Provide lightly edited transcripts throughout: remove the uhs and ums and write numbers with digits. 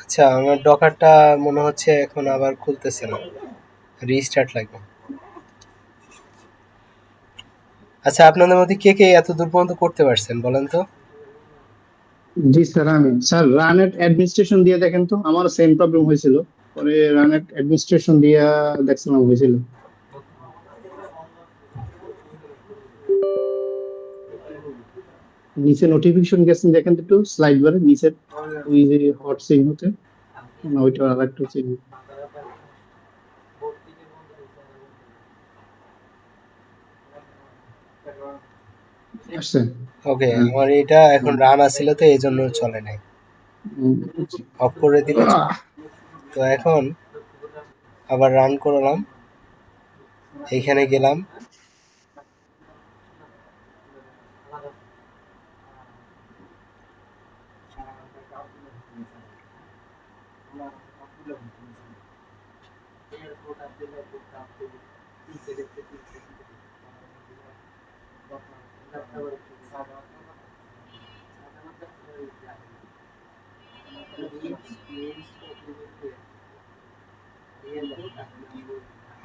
আচ্ছা, আমার ডকারটা মনে হচ্ছে এখন আবার খুলতেছে না, রিস্টার্ট লাগবে। আচ্ছা, আপনাদের মধ্যে কে কে এত দূর পর্যন্ত করতে পারছেন বলেন তো? জি স্যার, আমি স্যার রান এট অ্যাডমিনিস্ট্রেশন দিয়ে দেখেন তো, আমারও সেম প্রবলেম হয়েছিল। পরে রান এট অ্যাডমিনিস্ট্রেশন দিয়ে দেখছিলাম হয়েছিল। নিচে নোটিফিকেশন গেছেন দেখেন তো একটু স্লাইড বারে নিচে, ওই যে হট চিহ্নতে, না ওইটা আর একটা চিহ্ন আসছে। ওকে, হ্যাঁ। আমার এটা এখন রান আসছিল তো এই জন্য চলে নাই, উম, অফ করে দিলে আহ, চলে। তো এখন আবার রান করলাম, এইখানে গেলাম।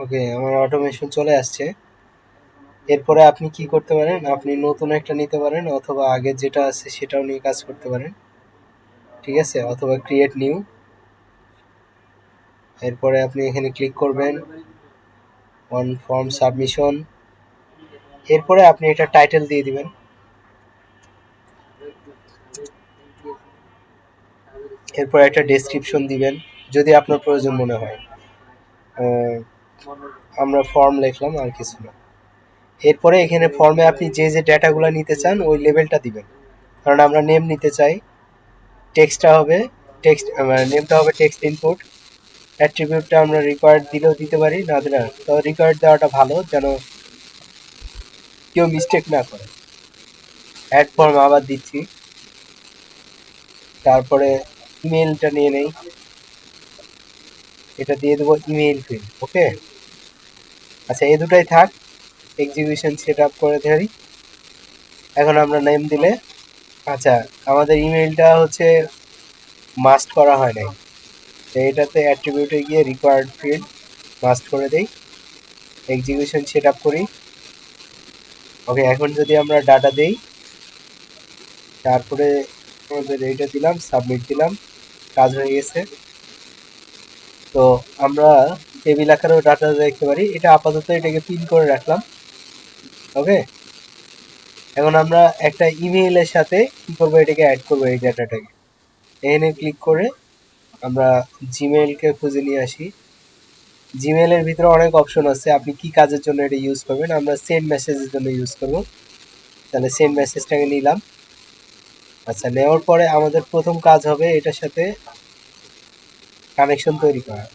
ওকে, আমার অটোমেশন চলে আসছে। এরপরে আপনি কি করতে পারেন, আপনি নতুন একটা নিতে পারেন অথবা আগে যেটা আছে সেটাও নিয়ে কাজ করতে পারেন, ঠিক আছে, অথবা ক্রিয়েট নিউ। এরপরে আপনি এখানে ক্লিক করবেন অন ফর্ম সাবমিশন। এরপরে আপনি এটা টাইটেল দিয়ে দিবেন। এরপর একটা ডেসক্রিপশন দিবেন যদি আপনার প্রয়োজন মনে হয়। আহ, আমরা ফর্ম লিখলাম, আর কিছু না। এরপরে এখানে ফর্মে আপনি যে যে ডেটাগুলো নিতে চান ওই লেভেলটা দিবেন। কারণ আমরা নেম নিতে চাই, টেক্সটটা হবে টেক্সট, নেমটা হবে টেক্সট ইনপুট। অ্যাট্রিবিউটটা আমরা রিকোয়ার্ড দিলেও দিতে পারি, না দিলে না। তো রিকোয়ার্ড দেওয়াটা ভালো, যেন কেউ মিস্টেক না করে। অ্যাড ফর্ম আবার দিচ্ছি। তারপরে ইমেলটা নিয়ে নেই, এটা দিয়ে দেবো ইমেইল ফিল্ড। ওকে, আচ্ছা এই দুটাই থাক। এক্সিকিউশন সেট আপ করে ধরি। এখন আমরা নেম দিলে, আচ্ছা আমাদের ইমেইলটা হচ্ছে মাস্ট করা হয় নাই, তো এটাতে অ্যাট্রিবিউটে গিয়ে রিকোয়ার্ড ফিল্ড মাস্ট করে দেই। এক্সিকিউশন সেট আপ করি। ওকে, এখন যদি আমরা ডাটা দেই, তারপরে আমাদের এইটা দিলাম, সাবমিট দিলাম, কাজ হয়ে গেছে। তো আমরা টেবিল আকারেও ডাটা দেখতে পারি। এটা আপাতত এটাকে পিন করে রাখলাম। ওকে, এখন আমরা একটা ইমেইলের সাথে কি করবো, এটাকে অ্যাড করবো এই ডাটাটাকে। এখানে ক্লিক করে আমরা জিমেইলকে খুঁজে নিয়ে আসি। জিমেইলের ভিতরে অনেক অপশন আছে, আপনি কি কাজের জন্য এটা ইউজ করবেন। আমরা সেন্ড মেসেজের জন্য ইউজ করব, তাহলে সেন্ড মেসেজটাকে নিলাম। আচ্ছা, নেওয়ার পরে আমাদের প্রথম কাজ হবে এটার সাথে কানেকশন তৈরি করা।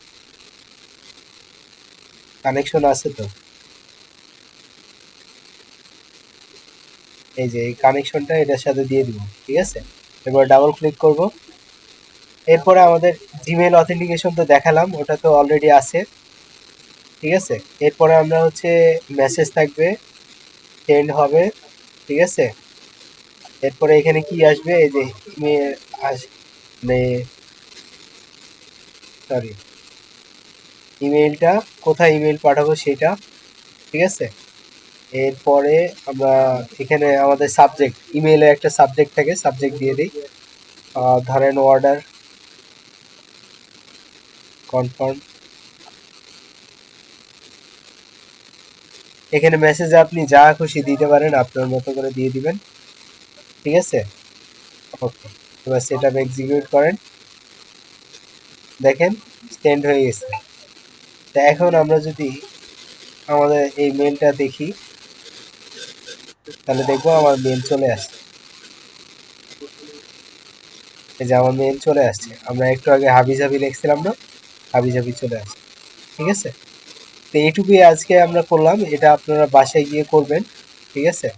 কানেকশন আছে তো, এই যে এই কানেকশনটা এটার সাথে দিয়ে দিব, ঠিক আছে। এবার ডাবল ক্লিক করব। এরপরে আমাদের জিমেইল অথেন্টিকেশন তো দেখালাম, ওটা তো অলরেডি আছে, ঠিক আছে। এরপরে আমরা হচ্ছে মেসেজ থাকবে, সেন্ড হবে, ঠিক আছে। এরপরে এখানে কি আসবে, এই যে ইমেল আস মানে সরি, ইমেইলটা কোথায় ইমেইল পাঠাবো সেটা, ঠিক আছে। এরপরে আমরা এখানে আমাদের সাবজেক্ট, ইমেইলে একটা সাবজেক্ট থাকে, সাবজেক্ট দিয়ে দিই। ধরেন অর্ডার কনফার্ম। এখানে মেসেজে আপনি যা খুশি দিতে পারেন, আপনার মতো করে দিয়ে দিবেন, ঠিক আছে। ওকে, এবার সেটা এক্সিকিউট করেন, দেখেন সেন্ড হয়ে গেছে। তো এখন আমরা যদি আমাদের এই মেলটা দেখি, তাহলে দেখবো আমার মেল চলে আসছে। এই যে আমার মেল চলে আসছে, আমরা একটু আগে হাবিজাবি লিখছিলাম না, হাবিজাবি চলে আসছে, ঠিক আছে। তো এইটুকুই আজকে আমরা করলাম, এটা আপনারা বাসায় গিয়ে করবেন, ঠিক আছে।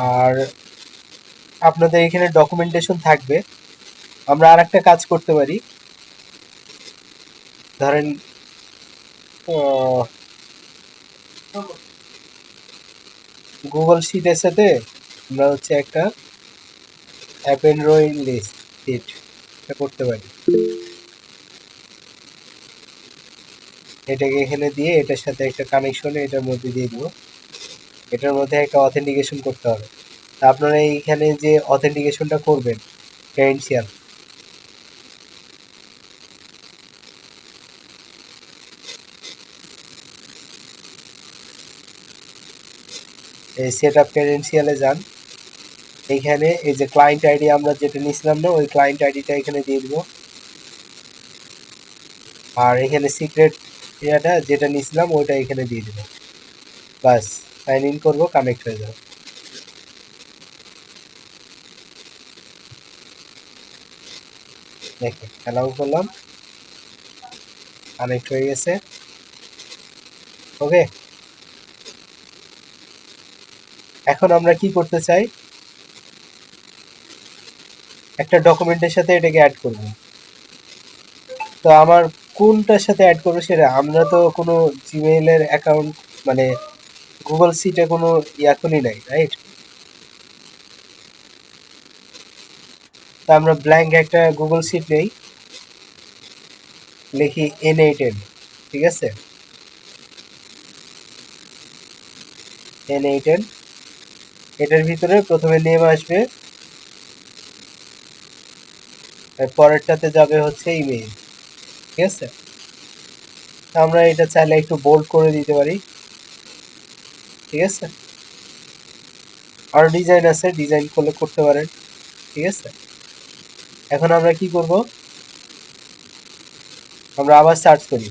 আর আপনাদের এখানে ডকুমেন্টেশন থাকবে। আমরা আর একটা কাজ করতে পারি, ধরেন গুগল শিটের সাথে আমরা হচ্ছে একটা অ্যাপেনরোইন লিস্ট হিট এটা করতে পারি। এটাকে এখানে দিয়ে এটার সাথে একটা কানেকশন এটার মধ্যে দিয়ে দিব। এটার মধ্যে একটা অথেন্টিকেশন করতে হবে। তা আপনারা এইখানে যে অথেন্টিকেশনটা করবেন ক্রেডেনশিয়াল, এই সেট আপ ক্রেডেনশিয়ালে যান। এইখানে এই যে ক্লায়েন্ট আইডি আমরা যেটা নিয়েছিলাম না, ওই ক্লায়েন্ট আইডিটা এখানে দিয়ে দিব। আর এখানে সিক্রেট ইয়াটা যেটা নিয়েছিলাম ওইটা এখানে দিয়ে দিব। বাস সাইন ইন করবো, কানেক্ট হয়ে যাবে। দেখেন অ্যালাউ করলাম, কানেক্ট হয়ে গেছে। ওকে, এখন আমরা কি করতে চাই, একটা ডকুমেন্টের সাথে এটাকে অ্যাড করব। তো আমার কোনটার সাথে অ্যাড করবো সেটা, আমরা তো কোনো জিমেইলের অ্যাকাউন্ট মানে গুগল সিটে কোনো ইয়া খুলি নাই, রাইট? তো আমরা ব্ল্যাঙ্ক একটা গুগল সিট নেই, লিখি N8N, ঠিক আছে? N8N, এটার ভিতরে প্রথমে নেম আসবে, পরেরটাতে যাবে হচ্ছে ইমেইল, ঠিক আছে? আমরা এটা চাইলে একটু বোল্ড করে দিতে পারি, ঠিক আছে? আর ডিজাইন আছে, ডিজাইন করলে করতে পারেন, ঠিক আছে? এখন আমরা কি করব, আমরা আবার সার্চ করি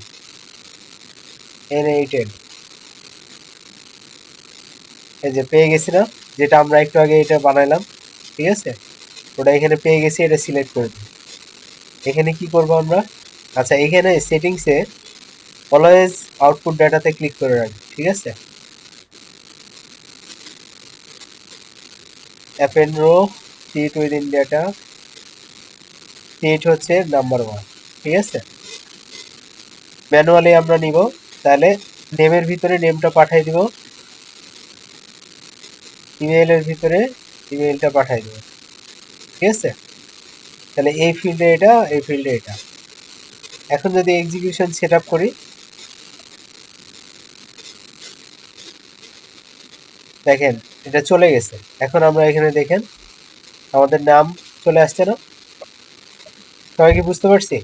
N8N, এই যে পেয়ে গেছি না, যেটা আমরা একটু আগে এটা বানাইলাম, ঠিক আছে? ওটা এখানে পেয়ে গেছি, এটা সিলেক্ট করে দিই। এখানে কি করব আমরা, আচ্ছা এখানে সেটিংসে অলওয়েজ আউটপুট ডাটাতে ক্লিক করে রাখি, ঠিক আছে? Append row fit within data, fit হচ্ছে নাম্বার 1, ঠিক আছে? ম্যানুয়ালি আমরা নিব, তাহলে নেমের ভিতরে নেমটা পাঠিয়ে দিব, ইমেইলের ভিতরে ইমেইলটা পাঠিয়ে দিব, ঠিক আছে? তাহলে এই ফিল্ডে এটা, এই ফিল্ডে এটা। এখন যদি এক্সিকিউশন সেট আপ করি, দেখেন এটা চলে গেছে। এখন আমরা এখানে দেখেন আমাদের নাম চলে আসছে না, সবাই কি বুঝতে পারছি?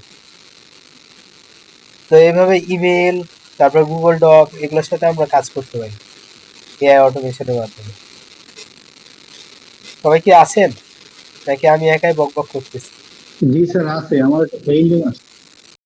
তো এইভাবে ইমেল, তারপর গুগল ডক, এগুলোর সাথে আমরা কাজ করতে পারি এআই অটোমেশনের মাধ্যমে। সবাই কি আছেন নাকি আমি একাই বকবক করতেছি? জি স্যার, আছে আমার একটা ফেইলিং আছে।